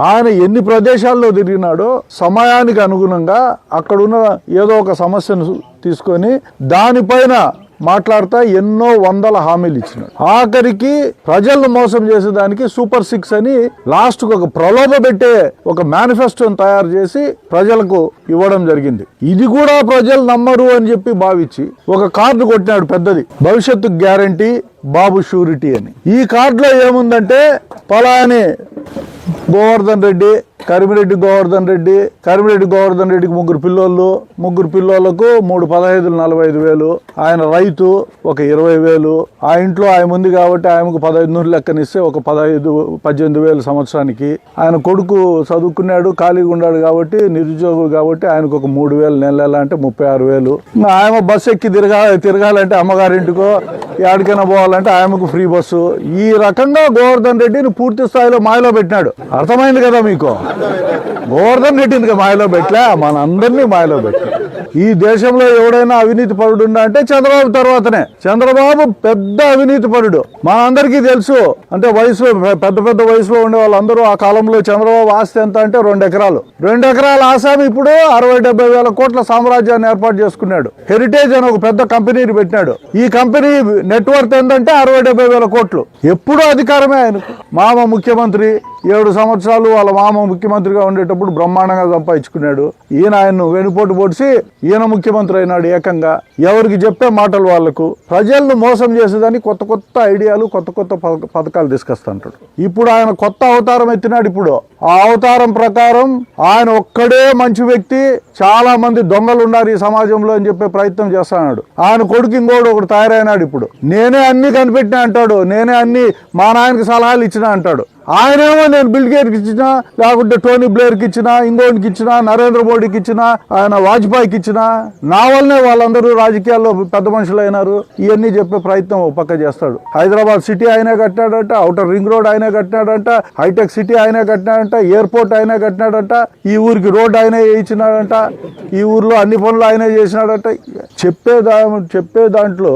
ఆయన ఎన్ని ప్రదేశాల్లో తిరిగినాడో సమయానికి అనుగుణంగా అక్కడున్న ఏదో ఒక సమస్యను తీసుకొని దానిపైన మాట్లాడుతా ఎన్నో వందల హామీలు ఇచ్చినాడు. ఆఖరికి ప్రజలను మోసం చేసేదానికి సూపర్ 6 అని లాస్ట్ ఒక ప్రలోభ పెట్టే ఒక మేనిఫెస్టోని తయారు చేసి ప్రజలకు ఇవ్వడం జరిగింది. ఇది కూడా ప్రజలు నమ్మరు అని చెప్పి భావించి ఒక కార్డు కొట్టినాడు పెద్దది, భవిష్యత్తు గ్యారంటీ బాబు షూరిటీ అని. ఈ కార్డులో ఏముందంటే పలాని గోవర్ధన్ రెడ్డి, కరిమిరెడ్డి గోవర్ధన్ రెడ్డికి ముగ్గురు పిల్లోళ్లకు 3 15 45,000, ఆయన రైతు ఒక 20,000, ఆ ఇంట్లో ఆయన ఉంది కాబట్టి ఆయనకు 15,000 లెక్కనిస్తే ఒక 18,000 సంవత్సరానికి. ఆయన కొడుకు చదువుకున్నాడు, ఖాళీగా ఉన్నాడు కాబట్టి నిరుద్యోగులు కాబట్టి ఆయనకు ఒక 3,000 నెల అంటే 36,000. ఆయన బస్సు ఎక్కి తిరగాలంటే అమ్మగారింటికో ఎక్కడికైనా పోవాలంటే ఆయనకు ఫ్రీ బస్సు. ఈ రకంగా గోవర్ధన్ రెడ్డిని పూర్తి స్థాయిలో మాయలో పెట్టినాడు. అర్థమైంది కదా మీకు? గోవర్ధన్ రెడ్డిని మాయలో పెట్టలే, మనందరినీ మాయలో పెట్టలే. ఈ దేశంలో ఎవడైనా అవినీతి పరుడు ఉన్నా అంటే చంద్రబాబు తర్వాతనే. చంద్రబాబు పెద్ద అవినీతి పరుడు, మనందరికీ తెలుసు. అంటే వయసులో పెద్ద వయసులో ఉండే వాళ్ళందరూ ఆ కాలంలో చంద్రబాబు ఆస్తి ఎంత అంటే 2 ఎకరాలు. 2 ఎకరాల ఆసామి ఇప్పుడు 60-70 వేల కోట్ల సామ్రాజ్యాన్ని ఏర్పాటు చేసుకున్నాడు. హెరిటేజ్ అని ఒక పెద్ద కంపెనీని పెట్టినాడు. ఈ కంపెనీ నెట్వర్క్ ఏంటంటే 60-70 వేల కోట్లు. ఎప్పుడూ అధికారమే ఆయనకు. మామ ముఖ్యమంత్రి 7 సంవత్సరాలు వాళ్ళ మామ ముఖ్యమంత్రిగా ఉండేటప్పుడు బ్రహ్మాండంగా సంపాదించుకున్నాడు. ఈయన ఆయన్ను వెనుపోటు పొడిచి ఈయన ముఖ్యమంత్రి అయినాడు ఏకంగా. ఎవరికి చెప్పే మాటలు వాళ్లకు. ప్రజలను మోసం చేసేదాన్ని కొత్త ఐడియాలు, కొత్త పథకాలు తీసుకొస్తుంటాడు. ఇప్పుడు ఆయన కొత్త అవతారం ఎత్తినాడు. ఇప్పుడు ఆ అవతారం ప్రకారం ఆయన ఒక్కడే మంచి వ్యక్తి, చాలా మంది దొంగలు ఉన్నారు ఈ సమాజంలో అని చెప్పే ప్రయత్నం చేస్తున్నాడు. ఆయన కొడుకు ఇంకోడు ఒకటి తయారైనాడు. ఇప్పుడు నేనే అన్ని కనిపెట్టినా అంటాడు, నేనే అన్ని మా నాయనకి సలహాలు ఇచ్చినా అంటాడు. ఆయనేమో నేను బిల్ గేట్కి ఇచ్చినా, లేకుంటే టోనీ బ్లేర్కి ఇచ్చినా, ఇంకోటికి ఇచ్చినా, నరేంద్ర మోడీకి ఇచ్చినా, ఆయన వాజ్పేయికి ఇచ్చినా, నా వల్లనే వాళ్ళందరూ రాజకీయాల్లో పెద్ద మనుషులు అయినారు. ఇవన్నీ చెప్పే ప్రయత్నం పక్క చేస్తాడు. హైదరాబాద్ సిటీ ఆయనే కట్టినాడంట, ఔటర్ రింగ్ రోడ్ ఆయనే కట్టినాడంట, హైటెక్ సిటీ ఆయనే కట్టినాడంట, ఎయిర్పోర్ట్ ఆయనే కట్టినాడంట, ఈ ఊరికి రోడ్ ఆయనే వేయించినాడంట, ఈ ఊర్లో అన్ని పనులు ఆయనే చేసినాడంట. చెప్పే దాంట్లో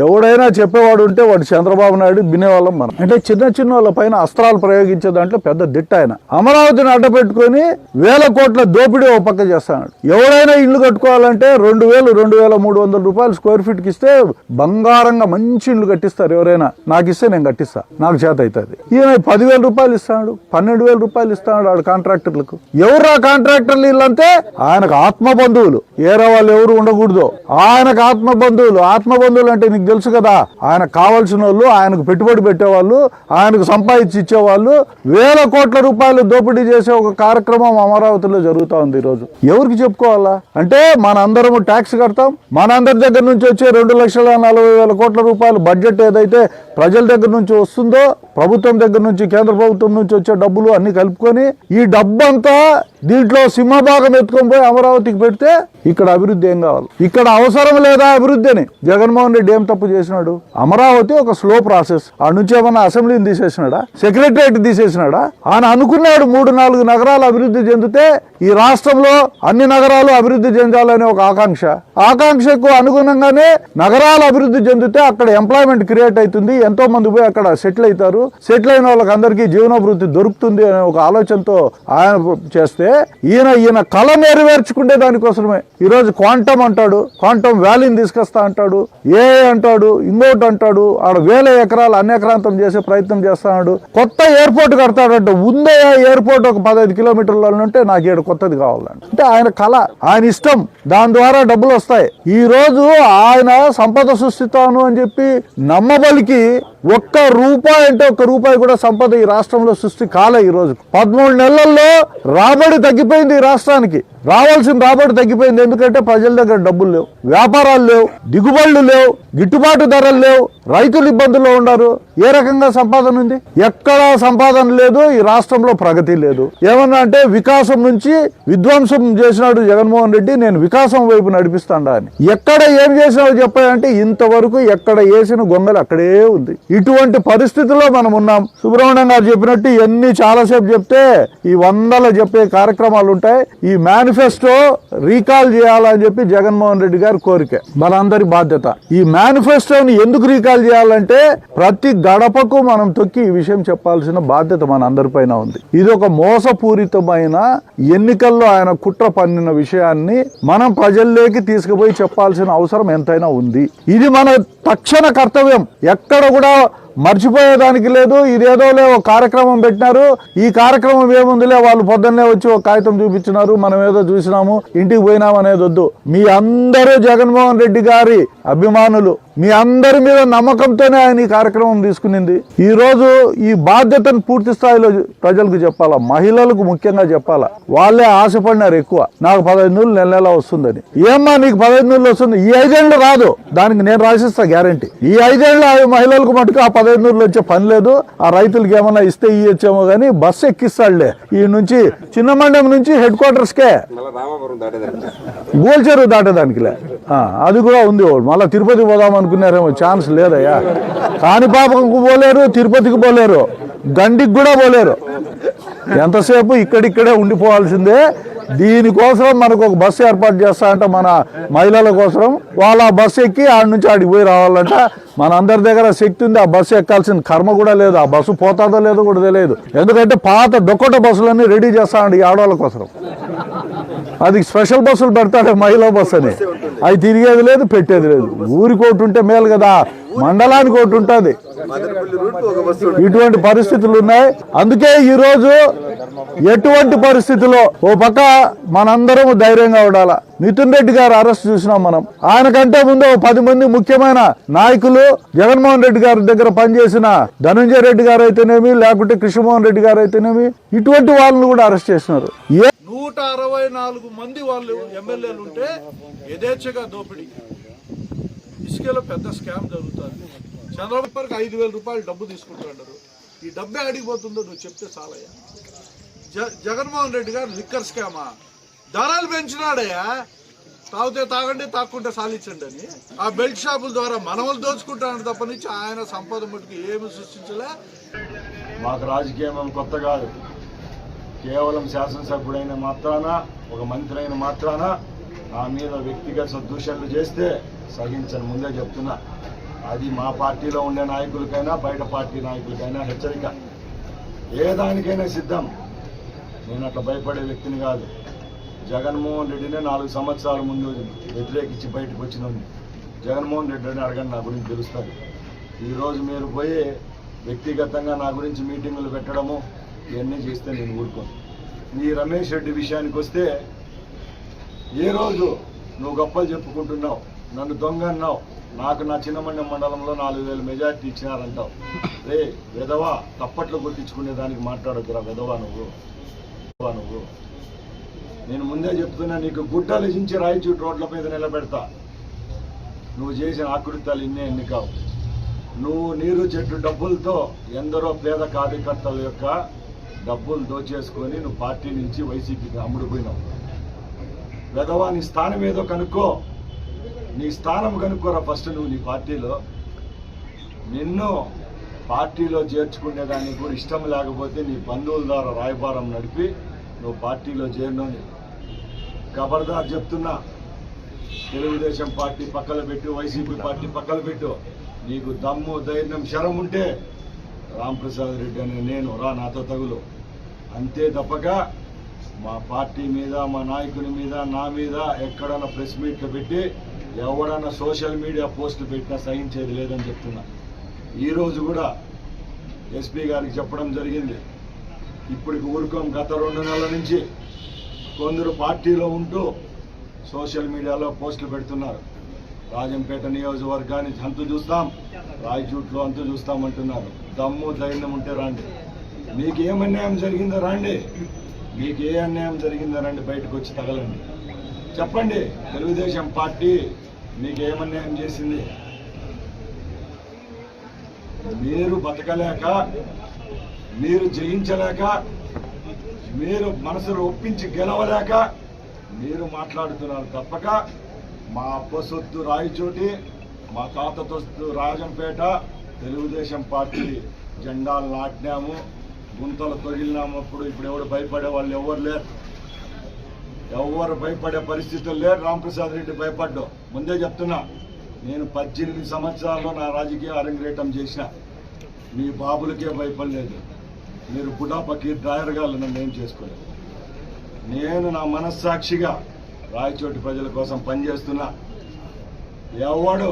ఎవడైనా చెప్పేవాడు ఉంటే వాడు చంద్రబాబు నాయుడు వినేవాళ్ళం మనం. అంటే చిన్న వాళ్ళ పైన అస్త్రాలు ప్రయోగించే దాంట్లో పెద్ద దిట్ట ఆయన. అమరావతిని అడ్డపెట్టుకుని 1000 కోట్ల దోపిడీ ఒక పక్క చేస్తాడు. ఎవరైనా ఇల్లు కట్టుకోవాలంటే 2,300 రూపాయలు స్క్వేర్ ఫీట్ కి ఇస్తే బంగారంగా మంచి ఇల్లు కట్టిస్తారు. ఎవరైనా నాకు ఇస్తే నేను కట్టిస్తా, నాకు చేత అవుతుంది. ఈయన 10,000 రూపాయలు ఇస్తాడు, 12,000 రూపాయలు ఇస్తాడు ఆడు కాంట్రాక్టర్లకు. ఎవరు ఆ కాంట్రాక్టర్లు ఇల్లంటే ఆయనకు ఆత్మ బంధువులు, ఏరే వాళ్ళు ఎవరు ఉండకూడదు. ఆయనకు ఆత్మ బంధువులు అంటే నీకు తెలుసు కదా, ఆయనకు కావాల్సిన వాళ్ళు, ఆయనకు పెట్టుబడి పెట్టేవాళ్ళు, ఆయనకు సంపాదించి ఇచ్చేవాళ్ళు 1000 కోట్ల రూపాయలు దోపిడీ చేసే ఒక కార్యక్రమం అమరావతిలో జరుగుతా ఉంది ఈరోజు. ఎవరికి చెప్పుకోవాలా? అంటే మనందరము ట్యాక్స్ కడతాం. మనందరి దగ్గర నుంచి వచ్చే 2,40,000 కోట్ల రూపాయలు బడ్జెట్ ఏదైతే ప్రజల దగ్గర నుంచి వస్తుందో, ప్రభుత్వం దగ్గర నుంచి, కేంద్ర ప్రభుత్వం నుంచి వచ్చే డబ్బులు అన్ని కలుపుకొని ఈ డబ్బంతా దీంట్లో సింహభాగం ఎత్తుకొని పోయి అమరావతికి పెడితే ఇక్కడ అభివృద్ధి ఏం కావాలి? ఇక్కడ అవసరం లేదా అభివృద్ధి అని జగన్మోహన్ రెడ్డి ఏం తప్పు చేసినాడు? అమరావతి ఒక స్లో ప్రాసెస్. ఆ నుంచి ఏమన్నా అసెంబ్లీని తీసేసినాడా, సెక్రటరియట్ తీసేసినాడా? ఆయన అనుకున్నాడు 3-4 నగరాలు అభివృద్ధి చెందితే ఈ రాష్ట్రంలో అన్ని నగరాలు అభివృద్ధి చెందాలనే ఒక ఆకాంక్షకు అనుగుణంగానే నగరాలు అభివృద్ధి చెందితే అక్కడ ఎంప్లాయ్మెంట్ క్రియేట్ అవుతుంది, ఎంతో మంది పోయి అక్కడ సెటిల్ అవుతారు, సెటిల్ అయిన వాళ్ళకి అందరికీ జీవనోభివృద్ధి దొరుకుతుంది అనే ఒక ఆలోచనతో ఆయన చేస్తే ఈయన కళ నెరవేర్చుకుంటే దానికోసమే ఈరోజు క్వాంటమ్ అంటాడు, క్వాంటమ్ వ్యాలీని తీసుకొస్తా అంటాడు, అంటాడు, ఇంకోటి అంటాడు, ఆడ 1000 ఎకరాలు అన్యక్రాంతం చేసే ప్రయత్నం చేస్తాడు. కొత్త ఎయిర్పోర్ట్ కడతాడంట. ఉందే ఎయిర్పోర్ట్ ఒక 15 కిలోమీటర్ల ఉంటే నాకు ఏడు కొత్తది కావాలంటే. అంటే ఆయన కళ, ఆయన ఇష్టం, దాని ద్వారా డబ్బులు వస్తాయి. ఈ రోజు ఆయన సంపద సృష్టిస్తాను అని చెప్పి నమ్మబలికి ఒక్క రూపాయి కూడా సంపద ఈ రాష్ట్రంలో సృష్టి కాలే. ఈ రోజు 13 నెలల్లో రాబడి తగ్గిపోయింది. ఈ రాష్ట్రానికి రావాల్సిన రాబడి తగ్గిపోయింది. ఎందుకంటే ప్రజల దగ్గర డబ్బులు లేవు, వ్యాపారాలు లేవు, దిగుబడులు లేవు, గిట్టుబాటు ధరలు లేవు, రైతులు ఇబ్బందుల్లో ఉన్నారు. ఏ రకంగా సంపాదన ఉంది? ఎక్కడా సంపాదన లేదు. ఈ రాష్ట్రంలో ప్రగతి లేదు. ఏమన్నా అంటే వికాసం నుంచి విధ్వంసం చేసినాడు జగన్మోహన్ రెడ్డి, నేను వికాసం వైపు నడిపిస్తాడా అని. ఎక్కడ ఏం చేసినావు చెప్పాయంటే ఇంతవరకు ఎక్కడ వేసిన గొంగలు అక్కడే ఉంది. ఇటువంటి పరిస్థితుల్లో మనం ఉన్నాం. సుబ్రహ్మణ్యం గారు చెప్పినట్టు ఇవన్నీ చాలాసేపు చెప్తే ఈ 100 చెప్పే కార్యక్రమాలు ఉంటాయి. ఈ మేనిఫెస్టో రీకాల్ చేయాలని చెప్పి జగన్మోహన్ రెడ్డి గారి కోరిక, మనందరి బాధ్యత. ఈ మేనిఫెస్టోని ఎందుకు రీకాల్ చేయాలంటే ప్రతి గడపకు మనం తొక్కి ఈ విషయం చెప్పాల్సిన బాధ్యత మన అందరిపైన ఉంది. ఇది ఒక మోసపూరితమైన ఎన్నికల్లో ఆయన కుట్ర పన్నిన విషయాన్ని మనం ప్రజల్లోకి తీసుకుపోయి చెప్పాల్సిన అవసరం ఎంతైనా ఉంది. ఇది మన తక్షణ కర్తవ్యం. ఎక్కడ కూడా మర్చిపోయేదానికి లేదు. ఇదేదోలే ఒక కార్యక్రమం పెట్టినారు, ఈ కార్యక్రమం ఏముందిలే, వాళ్ళు పొద్దున్నే వచ్చి ఒక కాగితం చూపించినారు, మనం ఏదో చూసినాము ఇంటికి పోయినాం అనేది వద్దు. మీ అందరూ జగన్మోహన్ రెడ్డి గారి అభిమానులు, మీ అందరి మీద నమ్మకంతోనే ఆయన ఈ కార్యక్రమం తీసుకునింది. ఈ రోజు ఈ బాధ్యతను పూర్తి స్థాయిలో ప్రజలకు చెప్పాలా, మహిళలకు ముఖ్యంగా చెప్పాలా. వాళ్ళే ఆశపడినారు ఎక్కువ, నాకు 15 నెల వస్తుందని. ఏమ్మా నీకు 15 వస్తుంది, ఈ 5 ఏళ్ళు రాదు, దానికి నేను రాసిస్తా గ్యారంటీ. ఈ 5 ఏళ్ళు మహిళలకు మటుకు ఆ 15 వచ్చే పని లేదు. ఆ రైతులకి ఏమన్నా ఇస్తే ఇచ్చేమో కానీ బస్సు ఎక్కిస్తాడులే. ఈ నుంచి చిన్న మండలం నుంచి హెడ్ క్వార్టర్స్ కే గోల్చెరు దాటేదానికిలే. అది కూడా ఉంది. మళ్ళీ తిరుపతి పోదాం అనుకున్నారేమో, ఛాన్స్ లేదయ్యా. కాణిపాకంకు పోలేరు, తిరుపతికి పోలేరు, గండికి కూడా పోలేరు. ఎంతసేపు ఇక్కడిక్కడే ఉండిపోవాల్సిందే. దీనికోసం మనకు ఒక బస్సు ఏర్పాటు చేస్తా అంటే మన మహిళల కోసం, వాళ్ళ బస్సు ఎక్కి ఆడ నుంచి ఆడికి పోయి రావాలంట. మన అందరి దగ్గర శక్తి ఉంది, ఆ బస్సు ఎక్కాల్సిన కర్మ కూడా లేదు. ఆ బస్సు పోతాదో లేదో కూడా తెలియదు. ఎందుకంటే పాత డొక్కట బస్సులన్నీ రెడీ చేస్తాడు ఈ ఆడవాళ్ళ కోసం. అది స్పెషల్ బస్సులు పెడతాడు మహిళా బస్సు అని, అవి తిరిగేది లేదు, పెట్టేది లేదు. ఊరికి ఒకటి ఉంటే మేలు కదా, మండలానికి ఒకటి ఉంటుంది. ఇటువంటి పరిస్థితులు ఉన్నాయి. అందుకే ఈరోజు ఎటువంటి పరిస్థితుల్లో ఓ పక్క మనందరం ధైర్యంగా ఉండాలా. మిథున్ రెడ్డి గారు అరెస్ట్ చూసినాం మనం. ఆయన కంటే ముందు 10 మంది ముఖ్యమైన నాయకులు జగన్మోహన్ రెడ్డి గారి దగ్గర పనిచేసిన ధనంజయ రెడ్డి గారు అయితేనేమి, లేకుంటే కృష్ణమోహన్ రెడ్డి గారు అయితేనేమి, ఇటువంటి వాళ్ళని కూడా అరెస్ట్ చేసినారు. 164 మంది వాళ్ళు ఎమ్మెల్యేలు ఉంటే యథేచ్ఛగా దోపిడీ, ఇసుకలో పెద్ద స్కామ్ జరుగుతుంది. చంద్రబాబు 5,000 రూపాయలు డబ్బు తీసుకుంటున్నారు. ఈ డబ్బే అడిగిపోతుందో నువ్వు చెప్తే చాలయ్యా. జగన్మోహన్ రెడ్డి గారు లిక్కర్ స్కామా, ధరలు పెంచినాడయ్యా. తాగితే తాగండి, తాక్కుంటే సాలించండి అని ఆ బెల్ట్ షాపుల ద్వారా మనవలు దోచుకుంటాను తప్ప నుంచి ఆయన సంపద మటుకు ఏమి సృష్టించలే. మాకు రాజకీయం కొత్త కాదు. కేవలం శాసనసభ్యుడైన మాత్రాన, ఒక మంత్రి అయిన మాత్రాన నా మీద వ్యక్తిగత దూషణలు చేస్తే సహించని ముందే చెప్తున్నా. అది మా పార్టీలో ఉండే నాయకులకైనా బయట పార్టీ నాయకులకైనా హెచ్చరిక. ఏ దానికైనా సిద్ధం. నేను అట్లా భయపడే వ్యక్తిని కాదు. జగన్మోహన్ రెడ్డినే 4 సంవత్సరాల ముందు వ్యతిరేకించి బయటకు వచ్చినోంది. జగన్మోహన్ రెడ్డిని అడగండి, నా గురించి తెలుస్తుంది. ఈరోజు మీరు పోయి వ్యక్తిగతంగా నా గురించి మీటింగులు పెట్టడము ఇవన్నీ చేస్తే నేను ఊరుకోను. నీ రమేష్ రెడ్డి విషయానికి వస్తే, ఏ రోజు నువ్వు గొప్పలు చెప్పుకుంటున్నావు, నన్ను దొంగ అన్నావు, నాకు నా చిన్నమండలం మండలంలో 4,000 మెజార్టీ ఇచ్చినారంటావు. రే వెధవా, తప్పట్లు కొట్టించుకునే దానికి మాట్లాడకురా వెధవా నువ్వు. నేను ముందే చెప్తున్నా, నీకు గుడ్డలు ఇచ్చి రాయచూటి రోడ్ల మీద నిలబెడతా. నువ్వు చేసిన ఆకృత్యాలు ఎన్ని కావు. నువ్వు నీరు చెట్టు డబ్బులతో ఎందరో పేద కార్యకర్తల యొక్క డబ్బులు దోచేసుకొని నువ్వు పార్టీ నుంచి వైసీపీకి అమ్ముడుపోయినావు. వెధవా, నీ స్థానం ఏదో కనుక్కో. నీ స్థానం కనుక్కోరా ఫస్ట్. నువ్వు నీ పార్టీలో, నిన్ను పార్టీలో చేర్చుకునేదానికి కూడా ఇష్టం లేకపోతే నీ బంధువుల ద్వారా రాయబారం నడిపి నువ్వు పార్టీలో చేరినోని. ఖబర్దార్ చెప్తున్నా, తెలుగుదేశం పార్టీ పక్కన పెట్టు, వైసీపీ పార్టీ పక్కన పెట్టు. నీకు దమ్ము ధైర్యం శరం ఉంటే రాంప్రసాద్ రెడ్డి అనే నేను రా, నాతో తగులు. అంతే తప్పక మా పార్టీ మీద, మా నాయకుని మీద, నా మీద ఎక్కడన్నా ప్రెస్ మీట్లు పెట్టి ఎవడన్నా సోషల్ మీడియా పోస్టులు పెట్టినా సహించేది లేదని చెప్తున్నా. ఈరోజు కూడా ఎస్పీ గారికి చెప్పడం జరిగింది. ఇప్పటికి ఊరుకోం. గత 2 నెలల నుంచి కొందరు పార్టీలో ఉంటూ సోషల్ మీడియాలో పోస్టులు పెడుతున్నారు. రాజంపేట నియోజకవర్గాన్ని అంతు చూస్తాం, రాయచూట్లో అంతు చూస్తామంటున్నారు. దమ్ము ధైర్యం ఉంటే రండి. మీకు ఏం అన్యాయం జరిగిందో రండి. మీకు ఏ అన్యాయం జరిగిందో రండి, బయటకు వచ్చి తగలండి, చెప్పండి. తెలుగుదేశం పార్టీ మీకు ఏమన్యాయం చేసింది? మీరు బతకలేక, మీరు జయించలేక, మీరు మనసులో ఒప్పించి గెలవలేక మీరు మాట్లాడుతున్నారు తప్పక మా అప్ప సొత్తు రాయచోటి, మా తాత సొత్తు రాజంపేట, తెలుగుదేశం పార్టీ జెండాలు నాటినాము, గుంతలు తొగిలినాము. అప్పుడు ఇప్పుడు ఎవరు భయపడే వాళ్ళు ఎవరు లేరు. ఎవరు భయపడే పరిస్థితులు లేరు. రాంప్రసాద్ రెడ్డి భయపడ్డు. ముందే చెప్తున్నా, నేను 18 సంవత్సరాల్లో నా రాజకీయ అరంగేటం చేసిన. మీ బాబులకే భయపడలేదు. మీరు బుడా పకీర్ డ్రాయర్గా నన్ను ఏం చేసుకోలేదు. నేను నా మనస్సాక్షిగా రాయచోటి ప్రజల కోసం పనిచేస్తున్నా. ఎవడు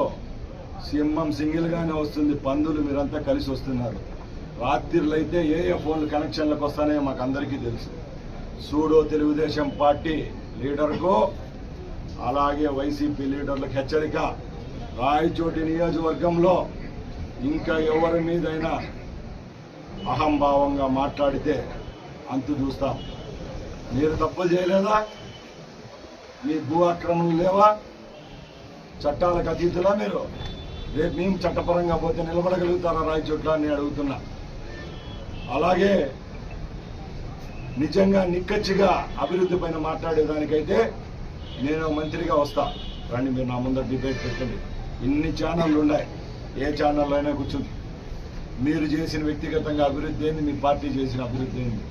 సింహం సింగిల్గానే వస్తుంది, పందులు మీరంతా కలిసి వస్తున్నారు. రాత్రిళ్ళు అయితే ఏ ఫోన్లు కనెక్షన్లకు వస్తాయో మాకు అందరికీ తెలుసు. సూడో తెలుగుదేశం పార్టీ లీడర్కు అలాగే వైసీపీ లీడర్లకు హెచ్చరిక, రాయచోటి నియోజకవర్గంలో ఇంకా ఎవరి మీదైనా అహంభావంగా మాట్లాడితే అంతు చూస్తాం. మీరు తప్పులు చేయలేదా? మీ భూ ఆక్రమణలు లేవా? చట్టాలకు అతీతులా మీరు? రేపు మేము చట్టపరంగా పోతే నిలబడగలుగుతారా రాయచోట్ల అని అడుగుతున్నా. అలాగే నిజంగా నిక్కచ్చిగా అభివృద్ధి పైన మాట్లాడేదానికైతే నేను మంత్రిగా వస్తా. రండి, మీరు నా ముందర డిబేట్ పెట్టండి. ఇన్ని ఛానళ్ళు ఉన్నాయి, ఏ ఛానల్లో అయినా కూర్చుంది. మీరు చేసిన వ్యక్తిగతంగా అభివృద్ధి ఏంది, మీ పార్టీ చేసిన అభివృద్ధి ఏంది,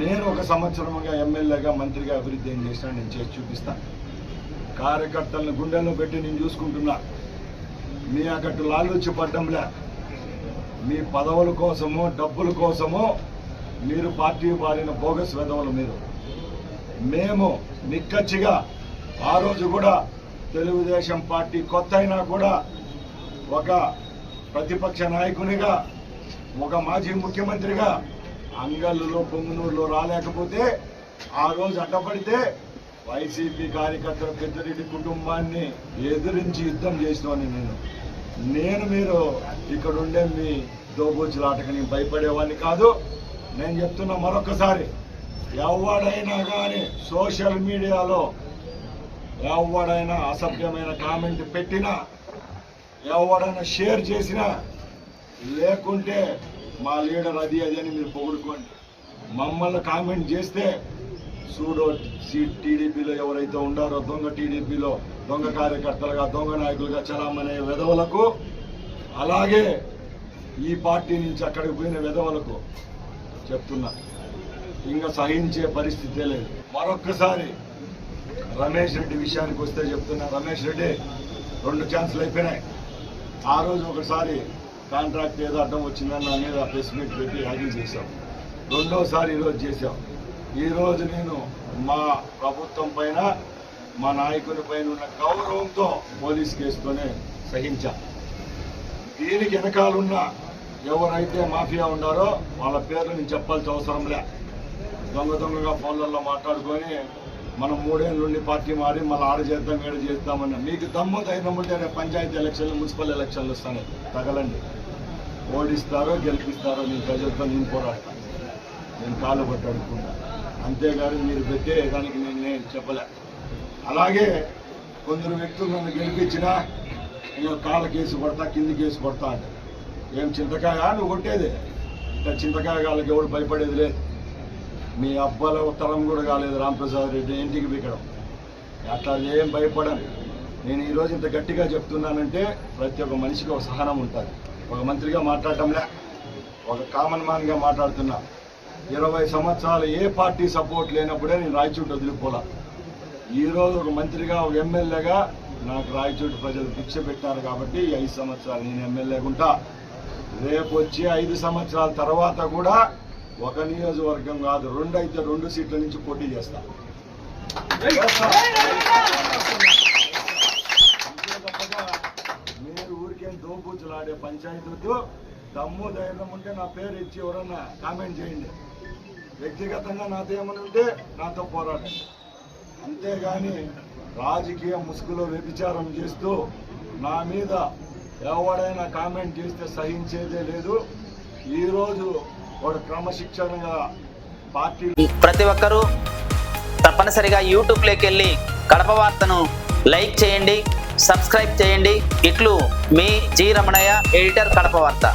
నేను ఒక సంవత్సరంగా ఎమ్మెల్యేగా మంత్రిగా అభివృద్ధి ఏం చేసినా నేను చేసి చూపిస్తాను. కార్యకర్తలను గుండెల్లో పెట్టి నేను చూసుకుంటున్నా. మీ అక్కట్టు లాలూచి పడ్డంలే. మీ పదవుల కోసమో డబ్బుల కోసమో మీరు పార్టీ బారిన బోగస్ వెధవలు మీరు. మేము నిక్కచ్చిగా ఆ రోజు కూడా తెలుగుదేశం పార్టీ కొత్త అయినా కూడా ఒక ప్రతిపక్ష నాయకునిగా, ఒక మాజీ ముఖ్యమంత్రిగా అంగళ్ళులో పొంగునూరులో రాలేకపోతే ఆ రోజు అడ్డపడితే వైసీపీ కార్యకర్తల పెద్దరెడ్డి కుటుంబాన్ని ఎదిరించి యుద్ధం చేసినవాడిని నేను. మీరు ఇక్కడ ఉండే మీ దోబూచులాటకి నేను భయపడేవాడిని కాదు. నేను చెప్తున్నా మరొకసారి, ఎవడైనా కానీ సోషల్ మీడియాలో ఎవడైనా అసభ్యమైన కామెంట్ పెట్టినా, ఎవడైనా షేర్ చేసినా, లేకుంటే మా లీడర్ అది అని మీరు పొగుడుకోండి. మమ్మల్ని కామెంట్ చేస్తే సూడో టీడీపీలో ఎవరైతే ఉండారో దొంగ టీడీపీలో దొంగ కార్యకర్తలుగా దొంగ నాయకులుగా చలామనే వెధవలకు, అలాగే ఈ పార్టీ నుంచి అక్కడికి పోయిన వెధవలకు చెప్తున్నా, ఇంకా సహించే పరిస్థితే లేదు. మరొక్కసారి రమేష్ రెడ్డి విషయానికి వస్తే చెప్తున్నా, రమేష్ రెడ్డి 2 ఛాన్సులు అయిపోయినాయి. ఆ రోజు ఒకసారి కాంట్రాక్ట్ ఏదో అడ్డం వచ్చిందని నా మీద ప్రెస్ మీట్ పెట్టి యాగింగ్ చేశాం. రెండోసారి ఈరోజు చేశాం. ఈరోజు నేను మా ప్రభుత్వం పైన, మా నాయకుని పైన ఉన్న గౌరవంతో పోలీస్ కేసుతోనే సహించా. దీనికి వెనకాలన్న ఎవరైతే మాఫియా ఉన్నారో వాళ్ళ పేర్లు నేను చెప్పాల్సిన అవసరం లే. దొంగగా ఫోన్లలో మాట్లాడుకొని మనం 3 ఏళ్ళ నుండి పార్టీ మారి మళ్ళీ ఆడ చేద్దాం ఏడు చేద్దామన్నా. మీకు దమ్ము ధైర్యం ఉంటే రేపు పంచాయతీ ఎలక్షన్లు, మున్సిపల్ ఎలక్షన్లు వస్తాయి, తగలండి. ఓడిస్తారో గెలిపిస్తారో నేను ప్రజలతో నేను పోరాడతాను. నేను కాళ్ళు పట్టి అడుగుకుంటా. అంతేగాని మీరు పెట్టే దానికి నేను చెప్పలే. అలాగే కొందరు వ్యక్తులు నన్ను గెలిపించినా నేను కాళ్ళ కేసు కొడతా, కింది కేసు కొడతా అంటే ఏం చింతకాయ నువ్వు కొట్టేది? ఇంకా చింతకాయ కాళ్ళకి ఎవడు భయపడేది లేదు. మీ అబ్బాల తరం కూడా కాలేదు రాంప్రసాద్ రెడ్డి ఇంటికి పీకడం. అట్లా ఏం భయపడను. నేను ఈరోజు ఇంత గట్టిగా చెప్తున్నానంటే ప్రతి ఒక్క మనిషికి ఒక సహనం ఉంటుంది. ఒక మంత్రిగా మాట్లాడటంలే, ఒక కామన్ మ్యాన్గా మాట్లాడుతున్నా. 20 సంవత్సరాలు ఏ పార్టీ సపోర్ట్ లేనప్పుడే నేను రాయచోటి వదిలిపోలా. ఈరోజు ఒక మంత్రిగా, ఒక ఎమ్మెల్యేగా నాకు రాయచోటి ప్రజలు భిక్ష పెట్టారు కాబట్టి 5 సంవత్సరాలు నేను ఎమ్మెల్యేగా ఉంటా. రేపు వచ్చే 5 సంవత్సరాల తర్వాత కూడా ఒక నియోజకవర్గం కాదు, 2 అయితే 2 సీట్ల నుంచి పోటీ చేస్తా. మీరు ఊరికేం దోబూచులాడే పంచాయతీతో దమ్ము ధైర్యం ఉంటే నా పేరు ఇచ్చి ఎవరన్నా కామెంట్ చేయండి. వ్యక్తిగతంగా నాతో ఏమని ఉంటే నాతో పోరాడండి. అంతేగాని రాజకీయ ముసుగులో వ్యభిచారం చేస్తూ నా మీద ఎవడైనా కామెంట్ చేస్తే సహించేదే లేదు. ఈరోజు వాడు క్రమశిక్షణగా పార్టీ ప్రతి ఒక్కరూ తప్పనిసరిగా యూట్యూబ్లోకి వెళ్ళి కడప వార్తను లైక్ చేయండి, సబ్స్క్రైబ్ చేయండి. ఇట్లు మీ జి రమణయ్య, ఎడిటర్, కడప వార్త.